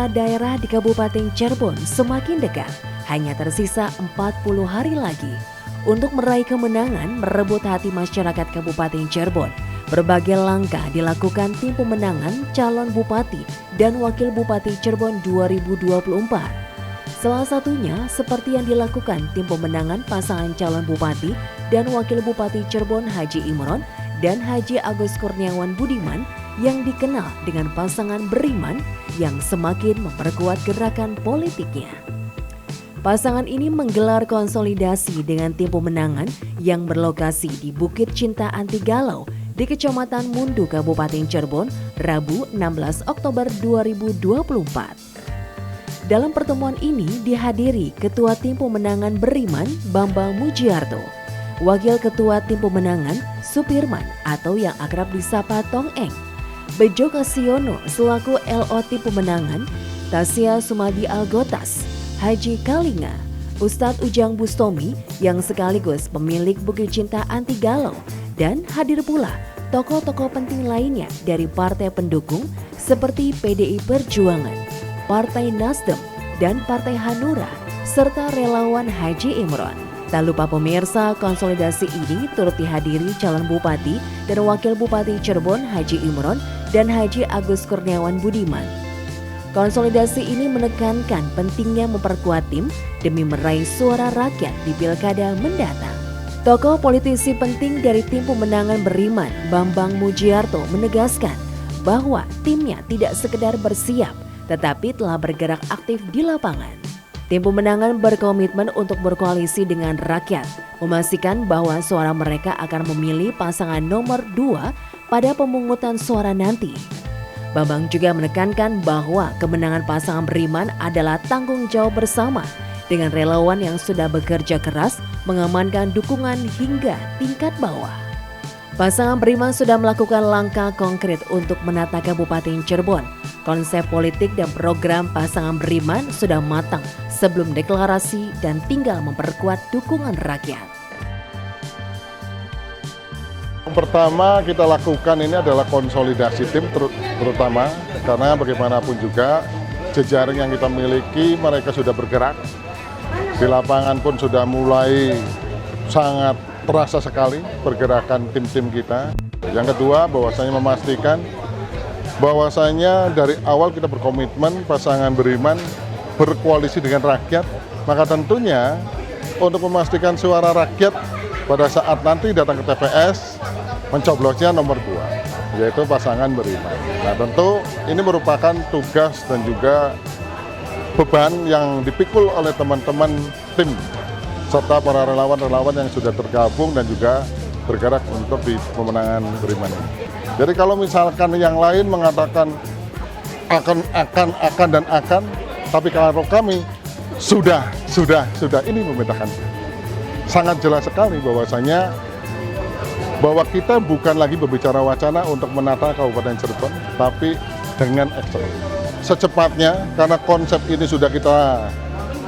Suara daerah di Kabupaten Cirebon semakin dekat. Hanya tersisa 40 hari lagi untuk meraih kemenangan merebut hati masyarakat Kabupaten Cirebon. Berbagai langkah dilakukan tim pemenangan calon Bupati dan Wakil Bupati Cirebon 2024. Salah satunya seperti yang dilakukan tim pemenangan pasangan calon Bupati dan Wakil Bupati Cirebon Haji Imron dan Haji Agus Kurniawan Budiman yang dikenal dengan pasangan beriman yang semakin memperkuat gerakan politiknya. Pasangan ini menggelar konsolidasi dengan tim pemenangan yang berlokasi di Bukit Cinta Anti Galau di Kecamatan Mundu, Kabupaten Cirebon, Rabu 16 Oktober 2024. Dalam pertemuan ini dihadiri Ketua Tim Pemenangan Beriman Bambang Mujiarto, Wakil Ketua Tim Pemenangan Supirman atau yang akrab disapa Tong Eng, Bejo Kasiono selaku LO Tim Pemenangan, Tasya Sumadi Algotas, Haji Kalinga, Ustadz Ujang Bustomi yang sekaligus pemilik Bukit Cinta Anti Galau, dan hadir pula tokoh-tokoh penting lainnya dari partai pendukung seperti PDI Perjuangan, Partai Nasdem, dan Partai Hanura, serta relawan Haji Imron. Tak lupa pemirsa, konsolidasi ini turut dihadiri calon Bupati dan Wakil Bupati Cirebon Haji Imron dan Haji Agus Kurniawan Budiman. Konsolidasi ini menekankan pentingnya memperkuat tim demi meraih suara rakyat di pilkada mendatang. Tokoh politisi penting dari tim pemenangan Beriman, Bambang Mujiarto, menegaskan bahwa timnya tidak sekedar bersiap, tetapi telah bergerak aktif di lapangan. Tim pemenangan berkomitmen untuk berkoalisi dengan rakyat, memastikan bahwa suara mereka akan memilih pasangan nomor 2 pada pemungutan suara nanti. Bambang juga menekankan bahwa kemenangan pasangan Beriman adalah tanggung jawab bersama dengan relawan yang sudah bekerja keras mengamankan dukungan hingga tingkat bawah. Pasangan Beriman sudah melakukan langkah konkret untuk menata Kabupaten Cirebon. Konsep politik dan program pasangan Beriman sudah matang sebelum deklarasi dan tinggal memperkuat dukungan rakyat. Yang pertama kita lakukan ini adalah konsolidasi tim terutama karena bagaimanapun juga jejaring yang kita miliki mereka sudah bergerak. Di lapangan pun sudah mulai sangat terasa sekali pergerakan tim-tim kita. Yang kedua bahwasanya memastikan bahwasanya dari awal kita berkomitmen pasangan Beriman berkoalisi dengan rakyat, maka tentunya untuk memastikan suara rakyat pada saat nanti datang ke TPS mencoblosnya nomor 2, yaitu pasangan Beriman. Nah tentu ini merupakan tugas dan juga beban yang dipikul oleh teman-teman tim serta para relawan-relawan yang sudah tergabung dan juga bergerak untuk di pemenangan Beriman ini. Jadi kalau misalkan yang lain mengatakan akan, tapi kalau kami sudah ini membedakan. Sangat jelas sekali bahwasanya bahwa kita bukan lagi berbicara wacana untuk menata Kabupaten Cirebon, tapi dengan action. Secepatnya, karena konsep ini sudah kita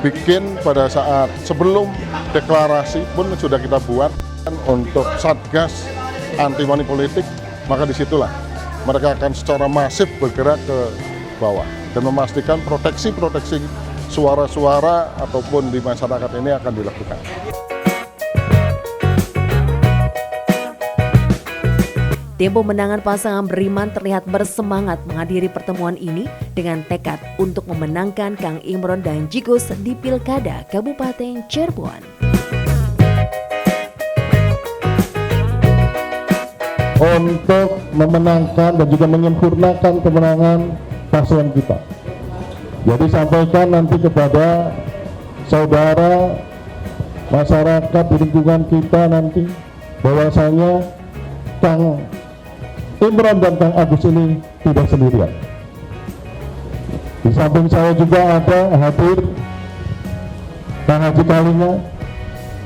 bikin pada saat sebelum deklarasi pun sudah kita buat untuk Satgas anti money politik, maka disitulah mereka akan secara masif bergerak ke bawah dan memastikan proteksi suara-suara ataupun di masyarakat ini akan dilakukan. Tim pemenangan pasangan Beriman terlihat bersemangat menghadiri pertemuan ini dengan tekad untuk memenangkan Kang Imron dan Jigus di Pilkada Kabupaten Cirebon. Untuk memenangkan dan juga menyempurnakan kemenangan pasangan kita. Jadi sampaikan nanti kepada saudara masyarakat di lingkungan kita nanti bahwasanya Kang Imron dan Kang Agus ini tidak sendirian. Di samping saya juga ada hadir Kang Haji Kalinga.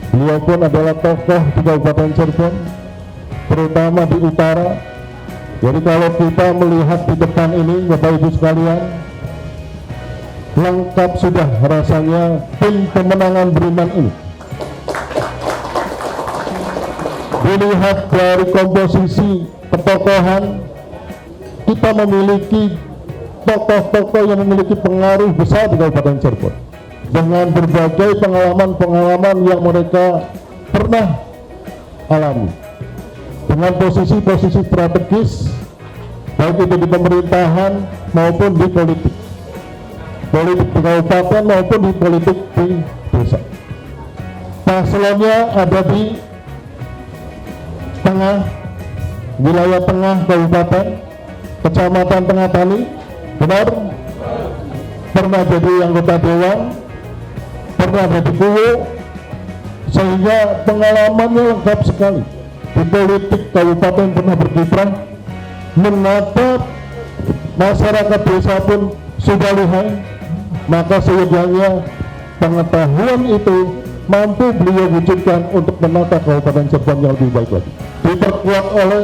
Beliau pun adalah tokoh di Kabupaten Cirebon, terutama di utara. Jadi kalau kita melihat di depan ini, Bapak Ibu sekalian, lengkap sudah rasanya tim pemenangan Beriman ini. Dilihat dari komposisi ketokohan, kita memiliki tokoh-tokoh yang memiliki pengaruh besar di Kabupaten Cirebon dengan berbagai pengalaman-pengalaman yang mereka pernah alami dengan posisi-posisi strategis baik itu di pemerintahan maupun di politik di kabupaten maupun di politik di desa. Paslonnya ada di tengah, wilayah tengah kabupaten, kecamatan Tengah Tani, benar? Pernah jadi anggota dewan, pernah jadi kuwo, sehingga pengalamannya lengkap sekali. Di politik kabupaten pernah berkiprah, menatap masyarakat desa pun sudah lihai, maka seyogyanya pengetahuan itu mampu beliau wujudkan untuk menata Kabupaten Cirebon yang lebih baik lagi. Diperkuat oleh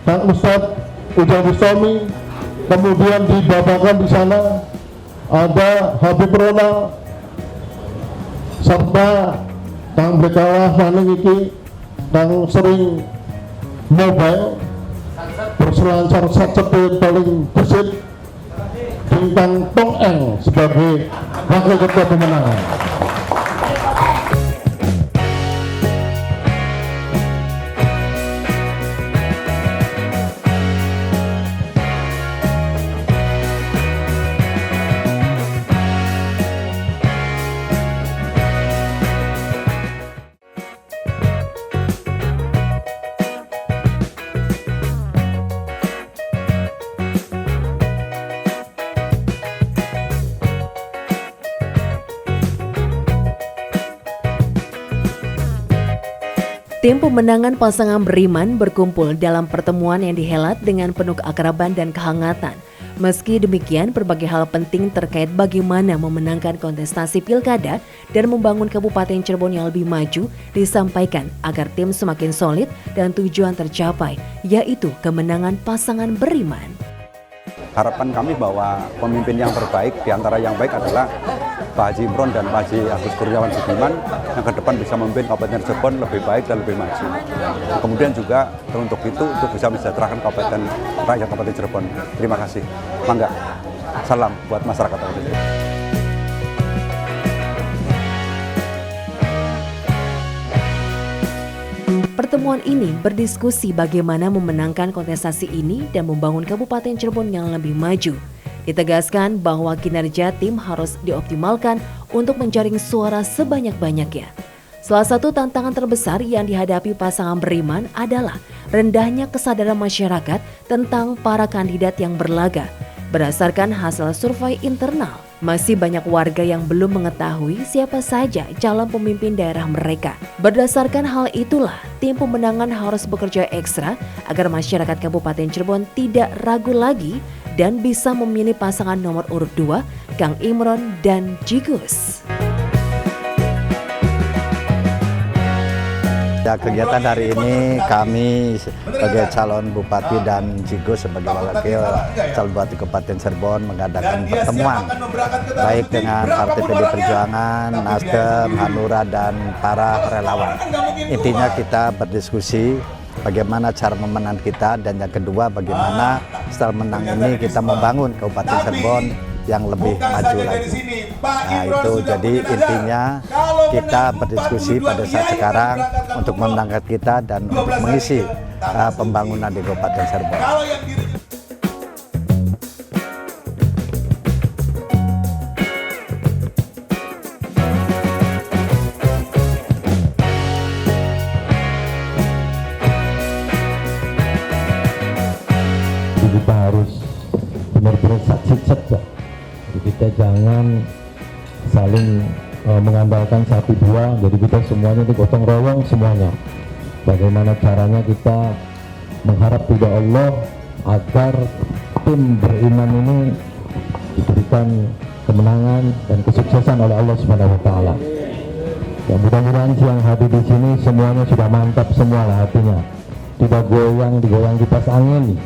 Kang Ustadz Ujang Bustami, kemudian dibabakan di sana ada Habib Ronald serta Kang Brekalah Maning iki Kang sering mobile berselancar sacepet paling bersih Bintang Tong Eng sebagai wakil ketua pemenangan. Tim pemenangan pasangan Beriman berkumpul dalam pertemuan yang dihelat dengan penuh keakraban dan kehangatan. Meski demikian, berbagai hal penting terkait bagaimana memenangkan kontestasi pilkada dan membangun Kabupaten Cirebon yang lebih maju disampaikan agar tim semakin solid dan tujuan tercapai, yaitu kemenangan pasangan Beriman. Harapan kami bahwa pemimpin yang terbaik, diantara yang baik adalah Pak Haji Imron dan Pak Haji Agus Kurniawan Budiman yang ke depan bisa memimpin Kabupaten Cirebon lebih baik dan lebih maju. Kemudian juga untuk bisa mensejahterakan rakyat Kabupaten Cirebon. Terima kasih. Mangga. Salam buat masyarakat Kabupaten Cirebon. Pertemuan ini berdiskusi bagaimana memenangkan kontestasi ini dan membangun Kabupaten Cirebon yang lebih maju. Ditegaskan bahwa kinerja tim harus dioptimalkan untuk menjaring suara sebanyak-banyaknya. Salah satu tantangan terbesar yang dihadapi pasangan Beriman adalah rendahnya kesadaran masyarakat tentang para kandidat yang berlaga. Berdasarkan hasil survei internal, masih banyak warga yang belum mengetahui siapa saja calon pemimpin daerah mereka. Berdasarkan hal itulah, tim pemenangan harus bekerja ekstra agar masyarakat Kabupaten Cirebon tidak ragu lagi dan bisa memilih pasangan nomor urut 2, Kang Imron dan Jigus. Ya, kegiatan hari ini kami sebagai calon bupati dan Jigus sebagai wakil calon bupati Kabupaten Cirebon mengadakan pertemuan baik dengan Partai PD Perjuangan, Nasdem, Hanura dan para relawan. Intinya kita berdiskusi bagaimana cara memenang kita dan yang kedua bagaimana setelah menang ini kita membangun Kabupaten Cirebon yang lebih maju lagi. Nah itu jadi intinya kita berdiskusi pada saat sekarang untuk memenangkan kita dan untuk mengisi pembangunan di Kabupaten Cirebon. Kita harus benar-benar saja. Kita jangan saling mengandalkan satu dua, jadi kita semuanya itu gotong royong semuanya. Bagaimana caranya kita mengharap ridha Allah agar tim Beriman ini diberikan kemenangan dan kesuksesan oleh Allah Subhanahu wa taala. Ya, mudah-mudahan yang hadir di sini semuanya sudah mantap semua lah hatinya. Tidak digoyang kipas angin.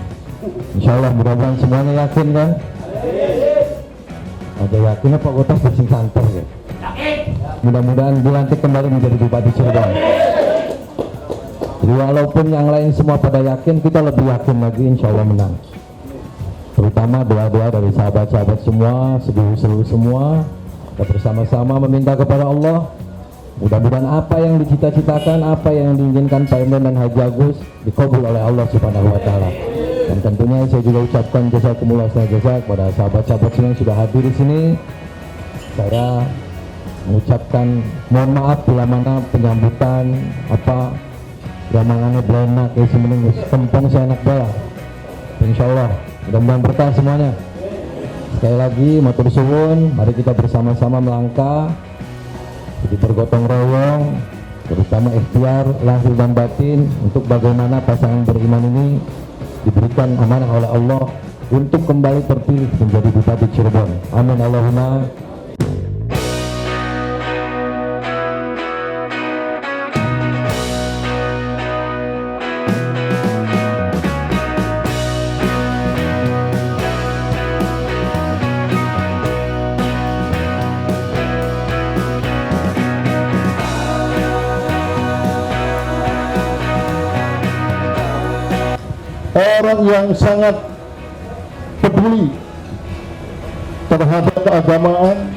Insya Allah mudah-mudahan semuanya yakin kan? Ada yakin apa kota bersih santer ya? Mudah-mudahan dilantik kembali menjadi Bupati Cirebon. Jadi walaupun yang lain semua pada yakin, kita lebih yakin lagi insya Allah menang. terutama doa-doa dari sahabat-sahabat semua, seluruh semua. Kita bersama-sama meminta kepada Allah, mudah-mudahan apa yang dicita-citakan, apa yang diinginkan Pak Imron dan Haji Agus dikabul oleh Allah Subhanahu wa taala. Dan tentunya saya juga ucapkan jazakumullah khairan kepada sahabat-sahabat semua yang sudah hadir di sini. Saya mengucapkan mohon maaf bila mana penyambutan ramangannya belum kayak semeneng tempong saya enak bala. Insyaallah mudah-mudahan berkah semuanya. Sekali lagi matur suwun, mari kita bersama-sama melangkah jadi bergotong royong, terutama ikhtiar lahir dan batin untuk bagaimana pasangan beriman ini diberikan amanah oleh Allah untuk kembali terpilih menjadi Bupati Cirebon. Amin Allahumma. Orang yang sangat peduli terhadap keagamaan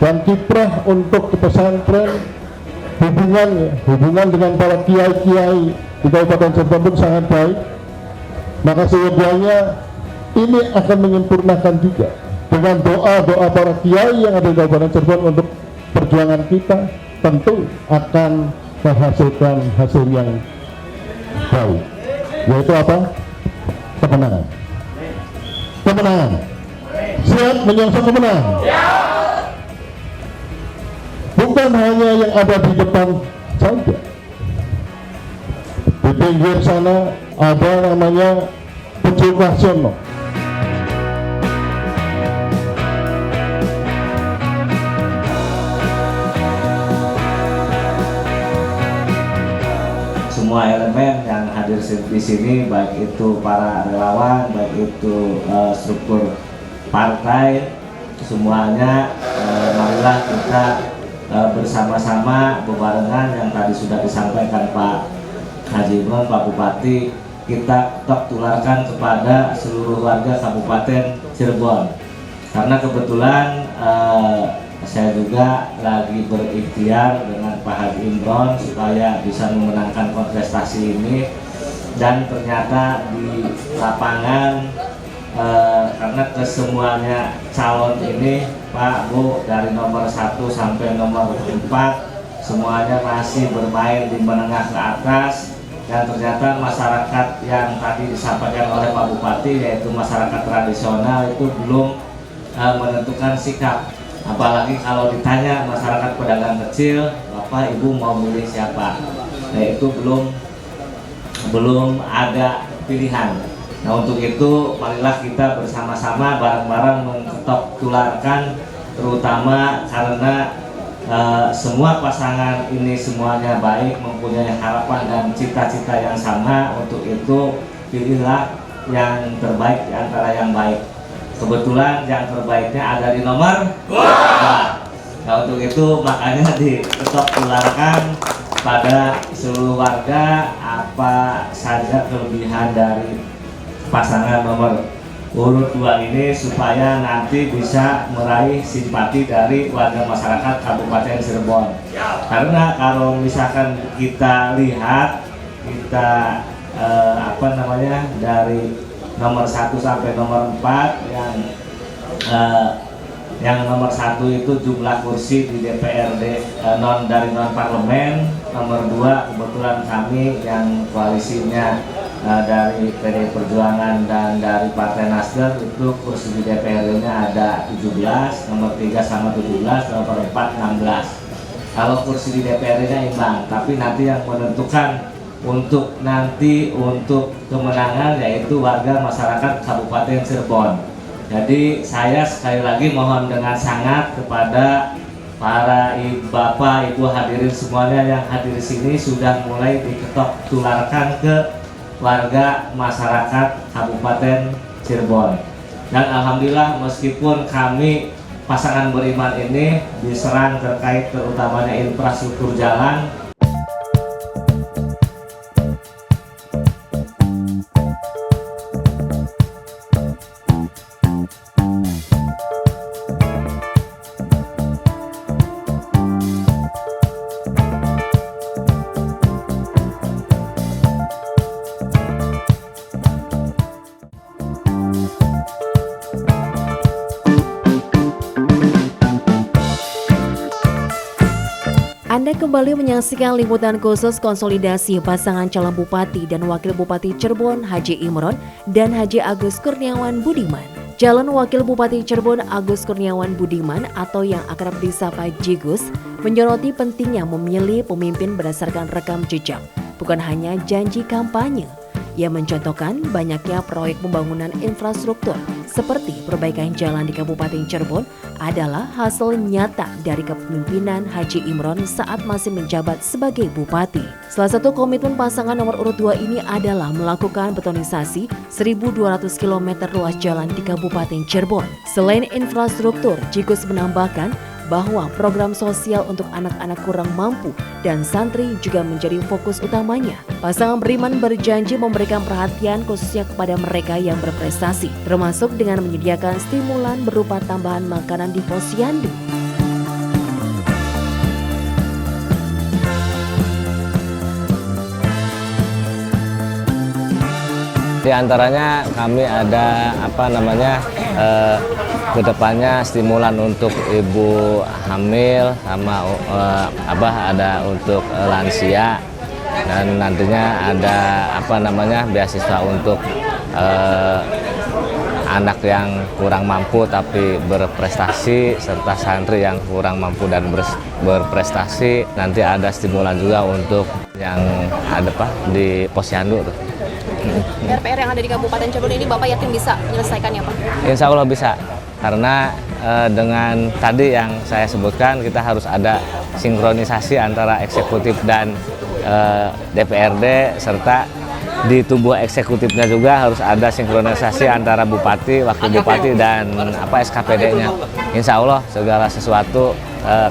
dan kiprah untuk pesantren, hubungan dengan para kiai-kiai di Kabupaten Cirebon pun sangat baik. Maka seyogianya ini akan menyempurnakan juga dengan doa-doa para kiai yang ada di Kabupaten Cirebon untuk perjuangan kita, tentu akan menghasilkan hasil yang baik, yaitu apa? Kemenangan. Kemenangan. Siap menyongsong kemenangan. Bukan hanya yang ada di depan saja. Di pinggir sana ada namanya Pucuk Nasional. Semua elemen yang hadir di sini, baik itu para relawan, baik itu struktur partai, semuanya marilah kita bersama-sama bebarengan yang tadi sudah disampaikan Pak Haji Imron, Pak Bupati, kita tetap tularkan kepada seluruh warga Kabupaten Cirebon. Karena kebetulan saya juga lagi berikhtiar dengan Pak Haji Imron supaya bisa memenangkan kontestasi ini, dan ternyata di lapangan karena kesemuanya calon ini Pak Bu dari nomor 1 sampai nomor 4 semuanya masih bermain di menengah ke atas, dan ternyata masyarakat yang tadi disampaikan oleh Pak Bupati yaitu masyarakat tradisional itu belum menentukan sikap. Apalagi kalau ditanya masyarakat pedagang kecil, Bapak Ibu mau milih siapa? Nah itu belum ada pilihan. Nah untuk itu marilah kita bersama-sama bareng-bareng mengetok tularkan, terutama karena semua pasangan ini semuanya baik, mempunyai harapan dan cita-cita yang sama. Untuk itu pilihlah yang terbaik di antara yang baik. Kebetulan yang terbaiknya ada di nomor 2. Nah untuk itu makanya diketok tularkan pada seluruh warga apa saja kelebihan dari pasangan nomor urut 2 ini, supaya nanti bisa meraih simpati dari warga masyarakat Kabupaten Cirebon. Karena kalau misalkan kita lihat dari nomor 1 sampai nomor 4 yang nomor 1 itu jumlah kursi di DPRD dari non parlemen, nomor 2 kebetulan kami yang koalisinya dari PD Perjuangan dan dari Partai Nasdem itu kursi di DPRD-nya ada 17, nomor 3 sama 17, nomor 4 16. Kalau kursi di DPRD-nya imbang, tapi nanti yang menentukan untuk kemenangan yaitu warga masyarakat Kabupaten Cirebon. Jadi saya sekali lagi mohon dengan sangat kepada para bapak ibu hadirin semuanya yang hadir di sini sudah mulai diketok tularkan ke warga masyarakat Kabupaten Cirebon. Dan alhamdulillah meskipun kami pasangan beriman ini diserang terkait terutamanya infrastruktur jalan, Anda kembali menyaksikan liputan khusus konsolidasi pasangan calon Bupati dan Wakil Bupati Cirebon Haji Imron dan Haji Agus Kurniawan Budiman. Calon Wakil Bupati Cirebon Agus Kurniawan Budiman atau yang akrab disapa Jigus menyoroti pentingnya memilih pemimpin berdasarkan rekam jejak, bukan hanya janji kampanye. Ia mencontohkan banyaknya proyek pembangunan infrastruktur seperti perbaikan jalan di Kabupaten Cirebon adalah hasil nyata dari kepemimpinan Haji Imron saat masih menjabat sebagai bupati. Salah satu komitmen pasangan nomor urut 2 ini adalah melakukan betonisasi 1.200 km ruas jalan di Kabupaten Cirebon. Selain infrastruktur, Jigus menambahkan bahwa program sosial untuk anak-anak kurang mampu dan santri juga menjadi fokus utamanya. Pasangan beriman berjanji memberikan perhatian khususnya kepada mereka yang berprestasi, termasuk dengan menyediakan stimulan berupa tambahan makanan di posyandu. Di antaranya kami ada kedepannya stimulan untuk ibu hamil sama ada untuk lansia, dan nantinya ada beasiswa untuk anak yang kurang mampu tapi berprestasi serta santri yang kurang mampu dan berprestasi. Nanti ada stimulan juga untuk yang ada di posyandu tuh. PR yang ada di Kabupaten Cirebon ini Bapak yakin bisa menyelesaikannya, Pak? Insya Allah bisa, karena dengan tadi yang saya sebutkan kita harus ada sinkronisasi antara eksekutif dan DPRD, serta di tubuh eksekutifnya juga harus ada sinkronisasi antara bupati, wakil bupati dan SKPD-nya. Insya Allah segala sesuatu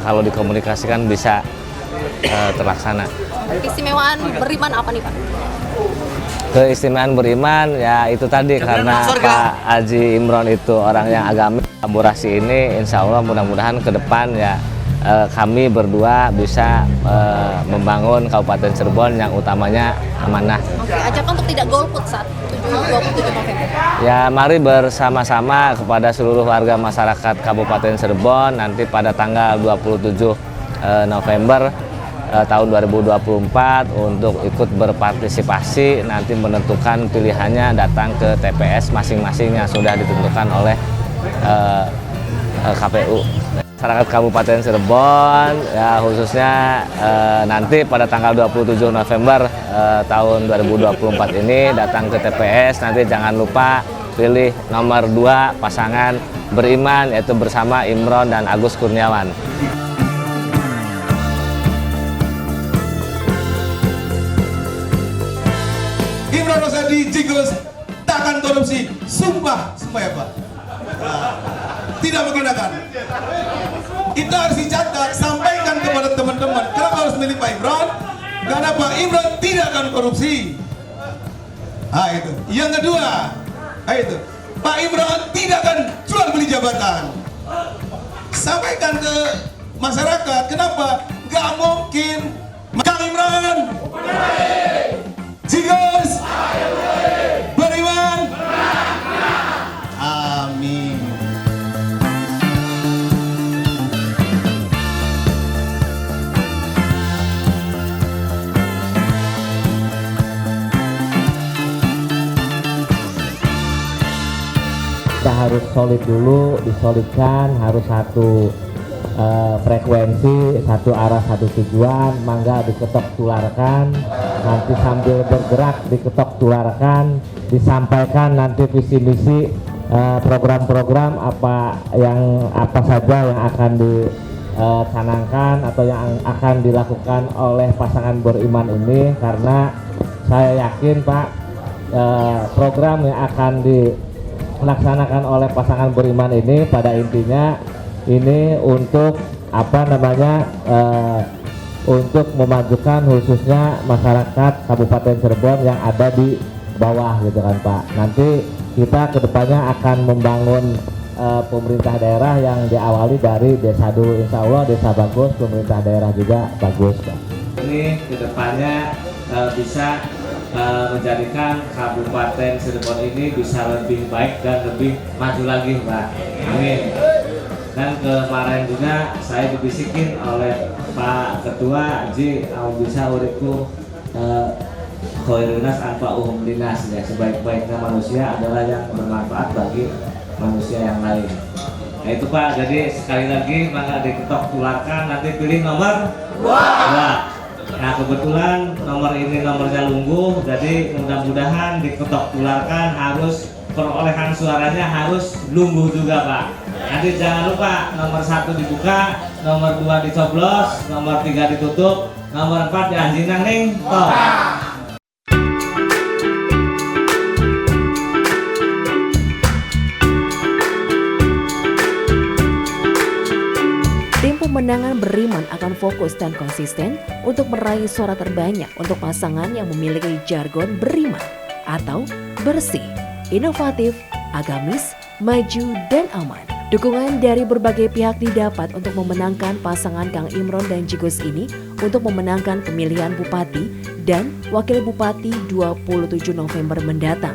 kalau dikomunikasikan bisa terlaksana. Keistimewaan beriman apa nih, Pak? Keistimewaan beriman ya itu tadi, karena Pak Haji Imron itu orang yang agamis. Kolaborasi ini insya Allah mudah-mudahan ke depan ya kami berdua bisa membangun Kabupaten Cirebon yang utamanya amanah. Oke, ajakan untuk tidak golput saat 27 November. Ya mari bersama-sama kepada seluruh warga masyarakat Kabupaten Cirebon nanti pada tanggal 27 November tahun 2024 untuk ikut berpartisipasi, nanti menentukan pilihannya datang ke TPS masing-masing yang sudah ditentukan oleh KPU. Masyarakat Kabupaten Cirebon ya khususnya nanti pada tanggal 27 November tahun 2024 ini datang ke TPS, nanti jangan lupa pilih nomor 2 pasangan beriman, yaitu bersama Imron dan Agus Kurniawan. Imron Rosadi Jigus takkan korupsi, sumpah ya Pak. Tidak menggunakan. Itu harus dicatat, sampaikan kepada teman-teman. Kenapa harus milih Pak Imron? Karena Pak Imron tidak akan korupsi. Itu. Yang kedua, itu Pak Imron tidak akan jual beli jabatan. Sampaikan ke masyarakat. Kenapa? Gak mungkin. Kang Imron. Jigus beriman. Amin. Kita harus solid dulu, disolidkan, harus satu frekuensi, satu arah, satu tujuan, mangga diketok tularkan, nanti sambil bergerak diketok tularkan, disampaikan nanti visi misi program-program apa saja yang akan dicanangkan atau yang akan dilakukan oleh pasangan beriman ini, karena saya yakin Pak program yang akan dilaksanakan oleh pasangan beriman ini pada intinya ini untuk untuk memajukan khususnya masyarakat Kabupaten Cirebon yang ada di bawah gitu kan Pak. Nanti kita kedepannya akan membangun pemerintah daerah yang diawali dari desa dulu, insya Allah desa bagus, pemerintah daerah juga bagus Pak. Ini kedepannya bisa menjadikan Kabupaten Cirebon ini bisa lebih baik dan lebih maju lagi Pak. Amin. Dan kemarin juga saya dibisikin oleh Pak Ketua, Ji, bisa uripku khairunas anfa'uhum linas, ya, sebaik-baiknya manusia adalah yang bermanfaat bagi manusia yang lain. Nah itu Pak, jadi sekali lagi maka diketok tularkan, nanti pilih nomor 2. Nah kebetulan nomor ini nomornya lungguh, jadi mudah-mudahan diketok tularkan harus perolehan suaranya harus lungguh juga Pak. Nanti jangan lupa nomor 1 dibuka, nomor 2 dicoblos, nomor 3 ditutup, nomor 4 dianjinang nih, toh. Tim pemenangan beriman akan fokus dan konsisten untuk meraih suara terbanyak untuk pasangan yang memiliki jargon beriman atau bersih, inovatif, agamis, maju, dan aman. Dukungan dari berbagai pihak didapat untuk memenangkan pasangan Kang Imron dan Jigus ini untuk memenangkan pemilihan Bupati dan Wakil Bupati 27 November mendatang.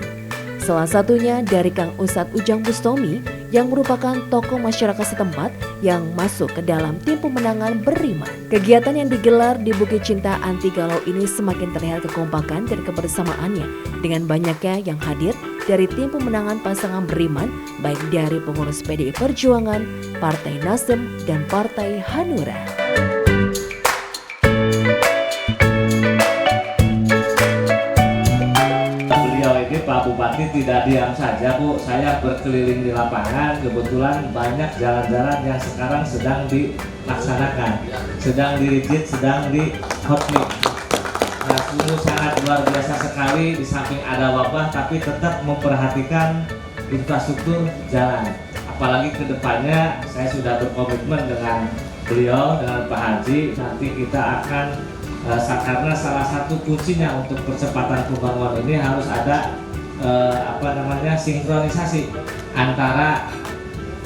Salah satunya dari Kang Ustadz Ujang Bustomi yang merupakan tokoh masyarakat setempat yang masuk ke dalam tim pemenangan beriman. Kegiatan yang digelar di Bukit Cinta Anti Galau ini semakin terlihat kekompakan dan kebersamaannya dengan banyaknya yang hadir dari tim pemenangan pasangan beriman, baik dari pengurus PDI Perjuangan, Partai Nasdem, dan Partai Hanura. Pak Bupati tidak diam saja Bu, saya berkeliling di lapangan, kebetulan banyak jalan-jalan yang sekarang sedang dilaksanakan, sedang dirijit, sedang di hotmix. Nah, sungguh sangat luar biasa sekali, di samping ada wabah tapi tetap memperhatikan infrastruktur jalan. Apalagi kedepannya saya sudah berkomitmen dengan beliau, dengan Pak Haji, nanti kita akan karena salah satu kuncinya untuk percepatan pembangunan ini harus ada sinkronisasi antara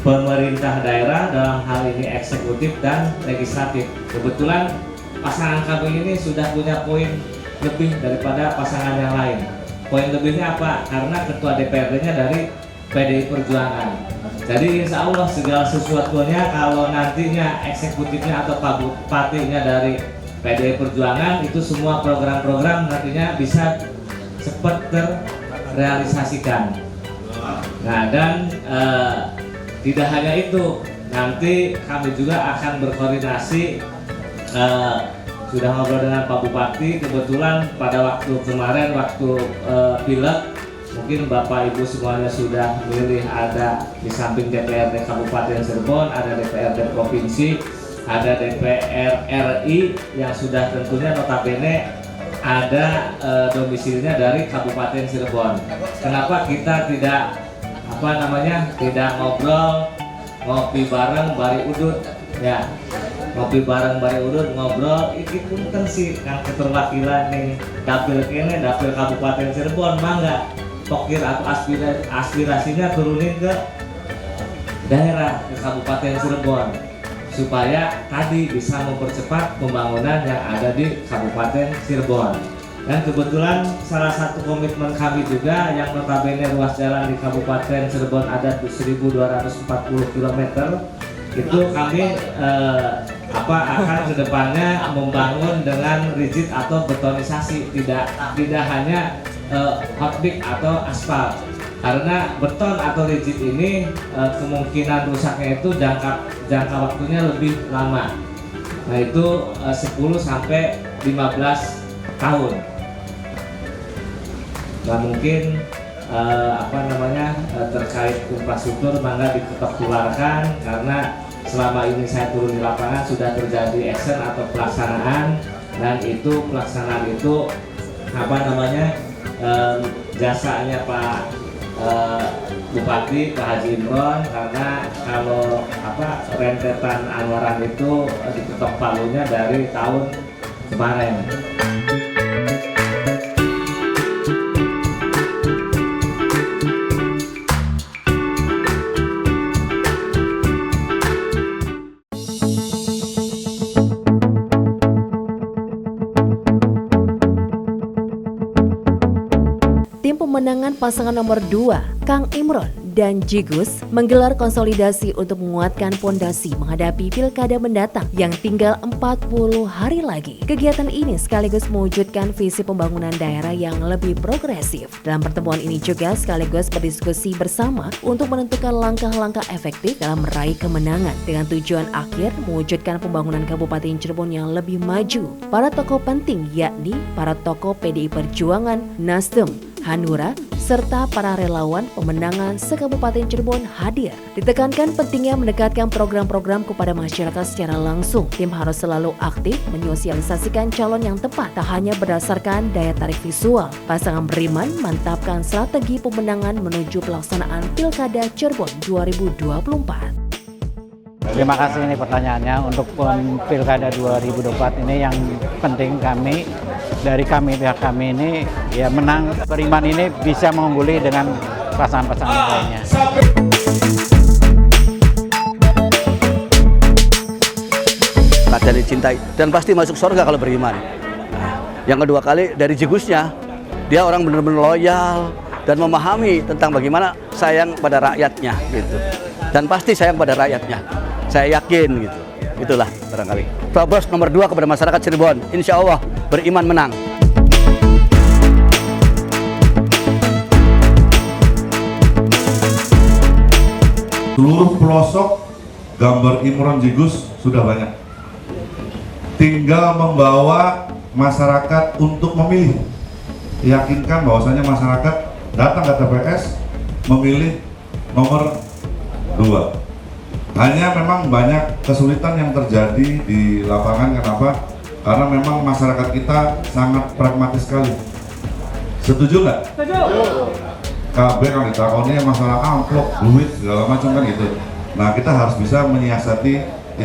pemerintah daerah dalam hal ini eksekutif dan legislatif. Kebetulan pasangan kami ini sudah punya poin lebih daripada pasangan yang lain. Poin lebihnya apa? Karena ketua DPRD-nya dari PDI Perjuangan. Jadi insya Allah segala sesuatunya kalau nantinya eksekutifnya atau Pak Bupatinya dari PDI Perjuangan, itu semua program-program nantinya bisa cepat terrealisasikan. Nah dan tidak hanya itu, nanti kami juga akan berkoordinasi, sudah ngobrol dengan Pak Bupati. Kebetulan pada waktu kemarin, waktu pileg, mungkin Bapak Ibu semuanya sudah milih, ada di samping DPRD Kabupaten Cirebon, ada DPRD Provinsi, ada DPR RI yang sudah tentunya notabene ada domisilinya dari Kabupaten Cirebon. Kenapa kita tidak tidak ngobrol, ngopi bareng bari udut, ya, ngopi bareng bari udut, ngobrol. Iki pun kan sih kan keterwakilan nih dapil kene, dapil Kabupaten Cirebon, mangga pokir atau aspirasinya turunin ke daerah, ke Kabupaten Cirebon, supaya tadi bisa mempercepat pembangunan yang ada di Kabupaten Cirebon. Dan kebetulan salah satu komitmen kami juga yang notabene ruas jalan di Kabupaten Cirebon ada 1.240 km, itu kami akan kedepannya membangun dengan rigid atau betonisasi, tidak hanya hotmix atau aspal. Karena beton atau rigid ini kemungkinan rusaknya itu jangka waktunya lebih lama. Nah itu 10 sampai 15 tahun. Nah mungkin terkait infrastruktur mangga diketok tularkan, karena selama ini saya turun di lapangan sudah terjadi action atau pelaksanaan, dan itu pelaksanaan itu jasanya Pak Bupati Pak Haji Imron, karena kalau rentetan anggaran itu diketok palunya dari tahun kemarin. Tim pemenangan pasangan nomor 2, Kang Imron dan Jigus menggelar konsolidasi untuk menguatkan pondasi menghadapi pilkada mendatang yang tinggal 40 hari lagi. Kegiatan ini sekaligus mewujudkan visi pembangunan daerah yang lebih progresif. Dalam pertemuan ini juga sekaligus berdiskusi bersama untuk menentukan langkah-langkah efektif dalam meraih kemenangan dengan tujuan akhir mewujudkan pembangunan Kabupaten Cirebon yang lebih maju. Para tokoh penting yakni para tokoh PDI Perjuangan, Nasdem, Hanura, serta para relawan pemenangan se-Kabupaten Cirebon hadir. Ditekankan pentingnya mendekatkan program-program kepada masyarakat secara langsung. Tim harus selalu aktif menyosialisasikan calon yang tepat, tak hanya berdasarkan daya tarik visual. Pasangan Beriman mantapkan strategi pemenangan menuju pelaksanaan Pilkada Cirebon 2024. Terima kasih ini pertanyaannya. Untuk Pilkada 2024 ini yang penting pihak kami ini ya menang. Beriman ini bisa mengungguli dengan pasangan-pasangan lainnya. Rakyat dicintai dan pasti masuk surga kalau beriman. Yang kedua kali dari Jigusnya, dia orang benar-benar loyal dan memahami tentang bagaimana sayang pada rakyatnya gitu. Dan pasti sayang pada rakyatnya. Saya yakin gitu. Itulah barangkali. Probos nomor 2 kepada masyarakat Cirebon. Insya Allah beriman menang. Seluruh pelosok gambar Imron Jigus sudah banyak. Tinggal membawa masyarakat untuk memilih. Yakinkan bahwasanya masyarakat datang ke TPS memilih nomor 2. Hanya memang banyak kesulitan yang terjadi di lapangan. Kenapa? Karena memang masyarakat kita sangat pragmatis sekali. Setuju nggak? Setuju. KB kan ditakonnya masalah amplop, duit, segala macam kan gitu. Nah kita harus bisa menyiasati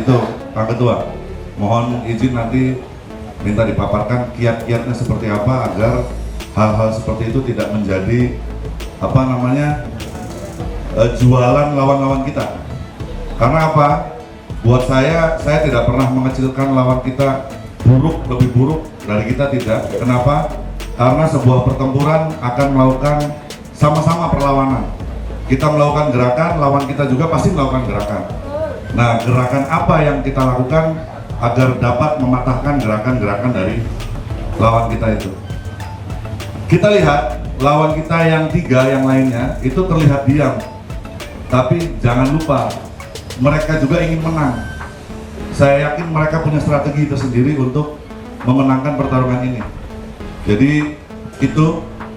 itu, Pak Ketua. Mohon izin nanti minta dipaparkan kiat-kiatnya seperti apa agar hal-hal seperti itu tidak menjadi jualan lawan-lawan kita. Karena apa? Buat saya tidak pernah mengecilkan lawan kita lebih buruk dari kita, tidak. Kenapa? Karena sebuah pertempuran akan melakukan sama-sama perlawanan. Kita melakukan gerakan, lawan kita juga pasti melakukan gerakan. Nah, gerakan apa yang kita lakukan agar dapat mematahkan gerakan-gerakan dari lawan kita itu? Kita lihat lawan kita yang 3 yang lainnya itu terlihat diam. Tapi jangan lupa, mereka juga ingin menang. Saya yakin mereka punya strategi tersendiri untuk memenangkan pertarungan ini. Jadi itu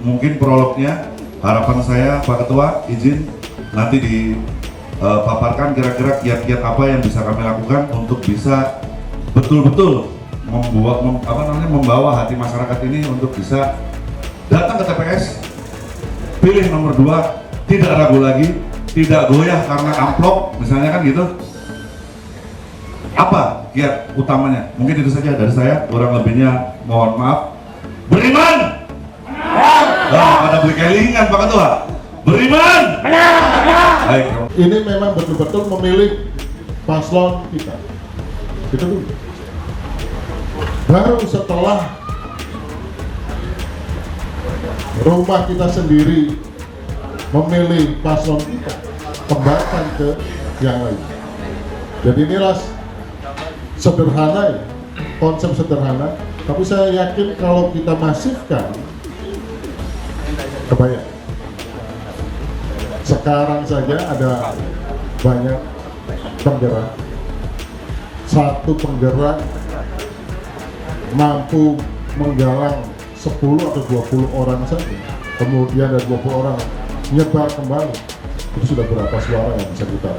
mungkin prolognya. Harapan saya Pak Ketua izin nanti dipaparkan kira-kira kiat-kiat apa yang bisa kami lakukan untuk bisa betul-betul membawa hati masyarakat ini untuk bisa datang ke TPS, pilih nomor 2, tidak ragu lagi, tidak goyah karena amplop, misalnya kan gitu. Apa kiat utamanya? Mungkin itu saja dari saya, kurang lebihnya mohon maaf. Beriman! Nah, pada beli kelingan Pak Ketua. Beriman! Baik. Ini memang betul-betul memilih paslon kita. Itu dulu. Baru setelah rumah kita sendiri memilih paslon kita, kembangkan ke yang lain. Jadi inilah sederhana ya, konsep sederhana, tapi saya yakin kalau kita masifkan, kebayang. Sekarang saja ada banyak penggerak, satu penggerak mampu menggalang 10 atau 20 orang saja, kemudian ada 20 orang nyebar kembali, itu sudah berapa suara yang bisa kita.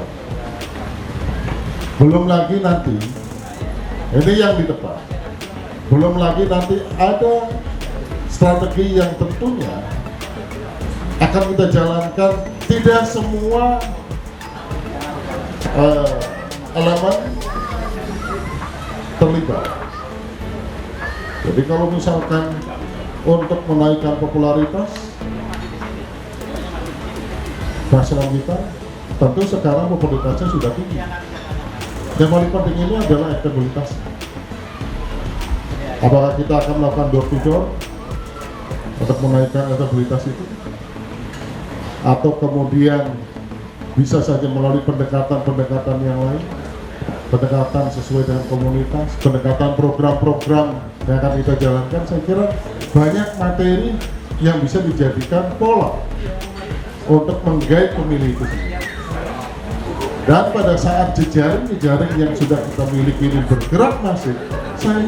Belum lagi nanti, ini yang di depan, belum lagi nanti ada strategi yang tentunya akan kita jalankan. Tidak semua elemen terlibat. Jadi kalau misalkan untuk menaikkan popularitas paslon kita, tentu sekarang popularitasnya sudah tinggi. Yang paling penting ini adalah elektabilitas. Apakah kita akan melakukan door to door untuk menaikkan elektabilitas itu? Atau kemudian bisa saja melalui pendekatan-pendekatan yang lain, pendekatan sesuai dengan komunitas, pendekatan program-program yang akan kita jalankan. Saya kira banyak materi yang bisa dijadikan pola untuk menggait pemilih itu sendiri. Dan pada saat jejaring-jejaring yang sudah kita miliki ini bergerak masif, saya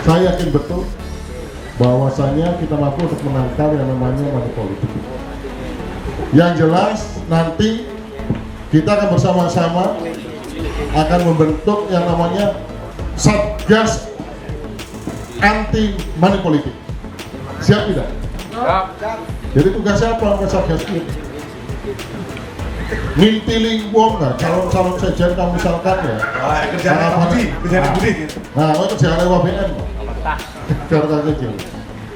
yakin betul bahwasanya kita mampu untuk menangkal yang namanya money politik. Yang jelas nanti kita akan bersama-sama akan membentuk yang namanya Satgas Anti Money Politik. Siap tidak? Siap. Jadi tugasnya apa ke Satgas ini? Mintiling wong nggak, calon-calon sejen kamu misalkan ya. Kerjaan Budi. Nah, kerjaan lewat BN. Kerjaan kecil.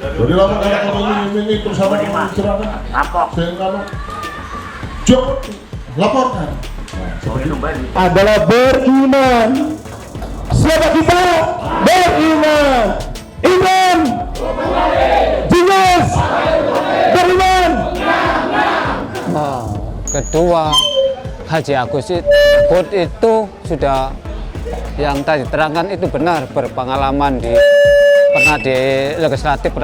Jadi lama kamu ini terus sama kamu cerahkan. Saya kalau jawab, laporkan. Adalah beriman. Siapa kita? Beriman. Iman. Jingles. Beriman. Nah, kedua, Haji Agus itu sudah yang tadi terangkan itu benar, berpengalaman pernah di legislatif,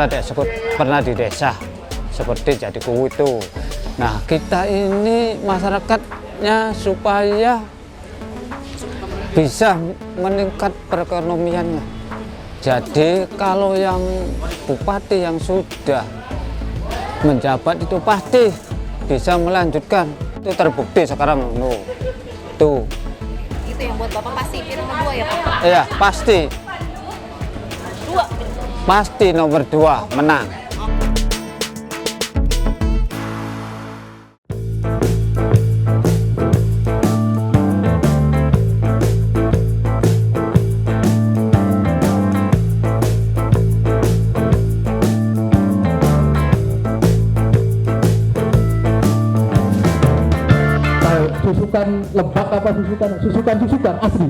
pernah di desa seperti Jatikuwu itu. Nah, kita ini masyarakatnya supaya bisa meningkat perekonomiannya. Jadi kalau yang bupati yang sudah menjabat itu pasti bisa melanjutkan. Itu terbukti sekarang. Tuh. Itu yang buat Bapak pasti nomor 2 ya Pak? Iya, pasti. 2? Pasti nomor 2 menang. Susukan Lebak apa susukan asli.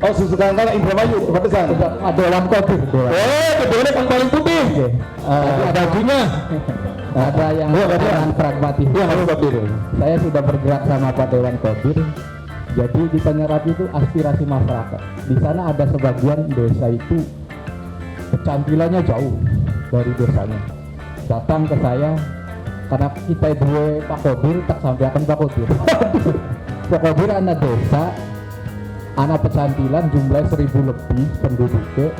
Oh, susukan kayak Indramayu, Batesan. Dewan Kodir. Dewan yang paling putih. Ada bajunya. Ada yang dengan pragmatis. Saya sudah bergerak sama Pak Dewan Kodir. Jadi di Penyerap itu aspirasi masyarakat. Di sana ada sebagian desa itu kecantilannya jauh dari desanya. Datang ke saya karena kita dua Pak Kodir, tak sampai akan Pak Kodir. Pak Kodir anak desa, anak pecantilan jumlah 1000 lebih penduduknya.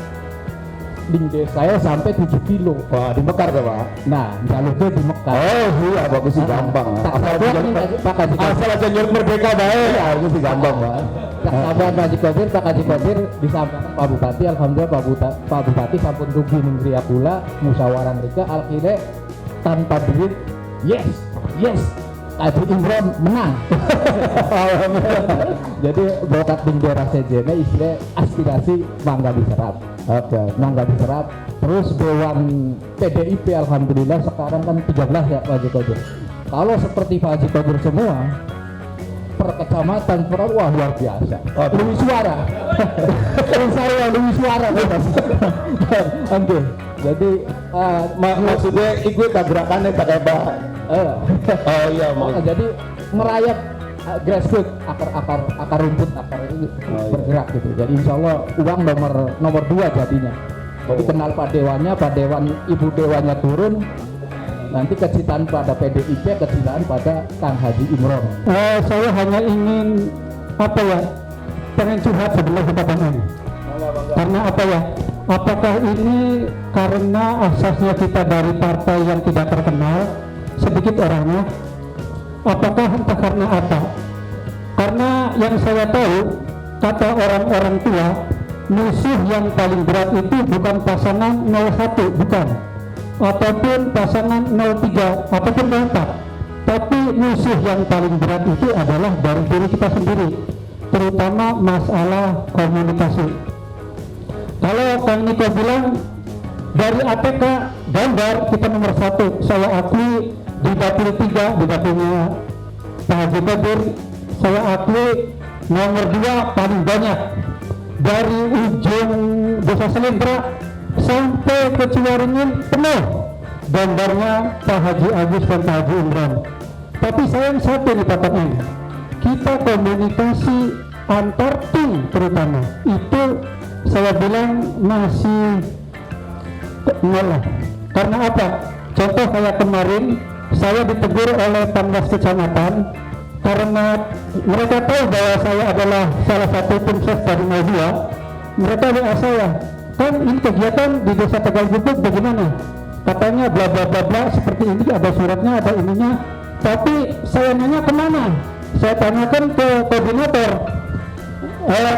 Di desa saya sampai 7 kilo. Wah, di Mekar ya Pak? Nah, jalurnya di Mekar. Oh iya, bagus sih, gampang. Asal aja nyuruh merdeka baik. Iya, itu sih gampang Pak. Sahabat Pak Kodir, Pak Haji Kodir disampaikan Pak Bupati, alhamdulillah Pak Bupati sampun rugi ningria pula musyawarah mereka akhirnya tanpa duit. Yes, Haji Imron menang. Jadi berkat bendera sejennya istilah aspirasi mangga diserap. Oke, mangga diserap. Terus Dewan PDIP alhamdulillah sekarang kan 13 ya Pak Haji Kodir. Kalau seperti Pak Haji Kodir semua per kecamatan wah luar biasa. Luwih suara. Saya luwih suara. Oke. Jadi maksudnya ikut tabrakannya pada Pak. Oh iya, jadi merayap grassroots, akar rumput, itu bergerak gitu. Jadi insya Allah uang nomor 2 jadinya. Jadi kenal Pak Dewannya, Pak Dewan, Ibu Dewannya turun, nanti kecitaan pada PDIP, kecitaan pada Kang Haji Imron. Saya hanya ingin pengen curhat sebelum kita tanya. Karena apakah ini karena asasnya kita dari partai yang tidak terkenal, sedikit orangnya, apakah entah karena apa? Karena yang saya tahu, kata orang-orang tua, musuh yang paling berat itu bukan pasangan 01, bukan, ataupun pasangan 03, ataupun 04, tapi musuh yang paling berat itu adalah dari diri kita sendiri, terutama masalah komunikasi. Kalau Kang Niko bilang dari APK gambar kita nomor 1, saya akui di dapil 3, di dapilnya Pak Haji Kodir, saya akui nomor 2 paling banyak. Dari ujung Desa Selendra sampai ke Ciwaringin penuh gambarnya Pak Haji Agus dan Pak Haji Imron. Tapi sayang satu nih Pak Tengah, kita komunikasi antar tim terutama itu saya bilang masih nol. Karena apa? Contoh kayak kemarin saya ditegur oleh Pamdas Kecamatan karena mereka tahu bahwa saya adalah salah satu tim ses dari Mazia. Mereka WA saya, kan ini kegiatan di Desa Tegal Gubuk bagaimana? Katanya bla bla bla bla seperti ini, ada suratnya, ada ininya. Tapi saya nanya kemana? Saya tanyakan ke koordinator.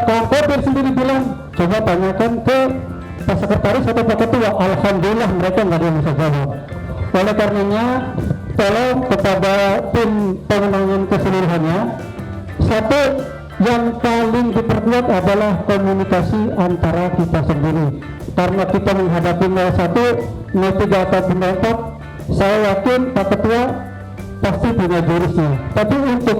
Kang Kodir sendiri bilang, coba tanyakan ke Pak Sekretaris atau Pak Ketua. Alhamdulillah mereka nggak ada yang bisa jawab. Oleh karenanya, tolong kepada tim pemenangan keseluruhannya, satu yang paling diperkuat adalah komunikasi antara kita sendiri. Karena kita menghadapi 01, 03 ataupun 04, saya yakin Pak Ketua pasti punya jurusnya. Tapi untuk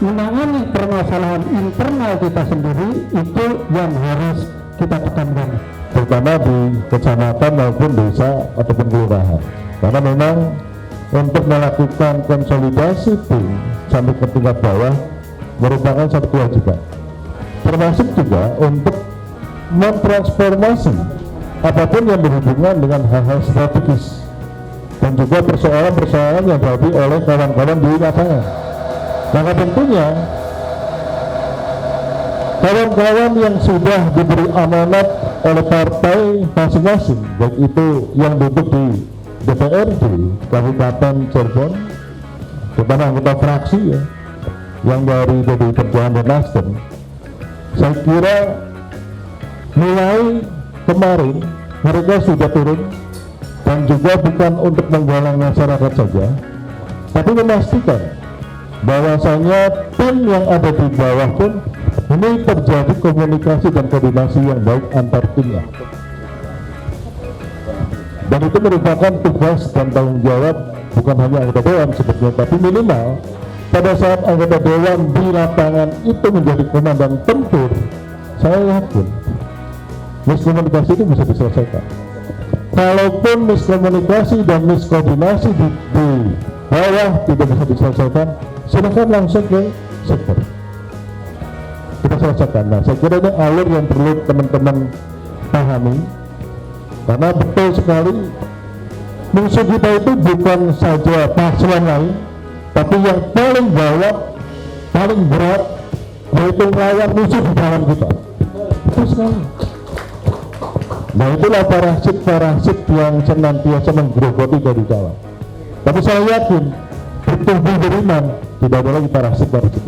menangani permasalahan internal kita sendiri itu yang harus kita tekankan, terutama di kecamatan maupun desa ataupun kelurahan. Karena memang untuk melakukan konsolidasi tim sampai ke tingkat bawah merupakan satu kewajiban. Termasuk juga untuk mentransformasi apapun yang berhubungan dengan hal-hal strategis dan juga persoalan-persoalan yang dihadapi oleh kawan-kawan di lapangan. Maka tentunya kawan-kawan yang sudah diberi amanat oleh partai masing-masing, baik itu yang duduk di DPRD Kabupaten Cirebon, terutama anggota fraksi ya, yang dari PDI Perjuangan dan Nasdem, saya kira mulai kemarin mereka sudah turun, dan juga bukan untuk menggalang masyarakat saja, tapi memastikan bahwasanya tim yang ada di bawah pun ini terjadi komunikasi dan koordinasi yang baik antar timnya. Dan itu merupakan tugas dan tanggung jawab bukan hanya anggota dewan sebetulnya, tapi minimal pada saat anggota dewan di lapangan itu menjadi komandan tempur, saya yakin miskomunikasi itu bisa diselesaikan. Kalaupun miskomunikasi dan miskoordinasi di bawah tidak bisa diselesaikan, silakan langsung ke sektor kita selesaikan. Nah, saya kira ini alur yang perlu teman-teman pahami, karena betul sekali musuh kita itu bukan saja paslon lain, tapi yang paling bawah, paling berat, yaitu lawan musuh di dalam kita. Betul sekali. Nah, itulah parasit yang senantiasa menggerogoti dari dalam. Tapi saya yakin bertumbuh beriman, tidak ada lagi parasit itu.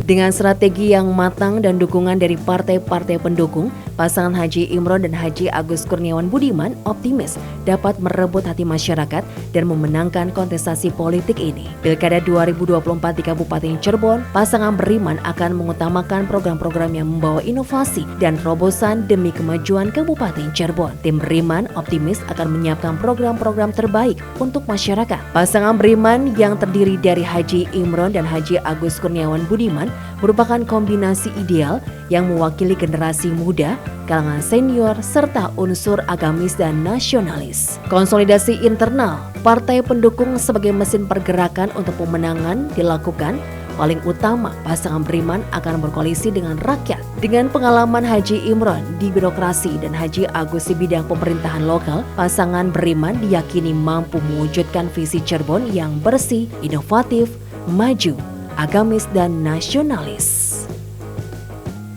Dengan strategi yang matang dan dukungan dari partai-partai pendukung, pasangan Haji Imron dan Haji Agus Kurniawan Budiman optimis dapat merebut hati masyarakat dan memenangkan kontestasi politik ini. Pilkada 2024 di Kabupaten Cirebon, pasangan beriman akan mengutamakan program-program yang membawa inovasi dan terobosan demi kemajuan Kabupaten Cirebon. Tim beriman optimis akan menyiapkan program-program terbaik untuk masyarakat. Pasangan beriman yang terdiri dari Haji Imron dan Haji Agus Kurniawan Budiman merupakan kombinasi ideal yang mewakili generasi muda, kalangan senior, serta unsur agamis dan nasionalis. Konsolidasi internal partai pendukung sebagai mesin pergerakan untuk pemenangan dilakukan. Paling utama, pasangan beriman akan berkoalisi dengan rakyat. Dengan pengalaman Haji Imron di birokrasi dan Haji Agus di bidang pemerintahan lokal, pasangan beriman diyakini mampu mewujudkan visi Cirebon yang bersih, inovatif, maju, agamis dan nasionalis.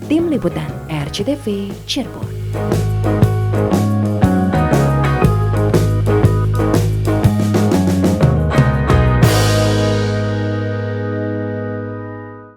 Tim Liputan RCTV Cirebon.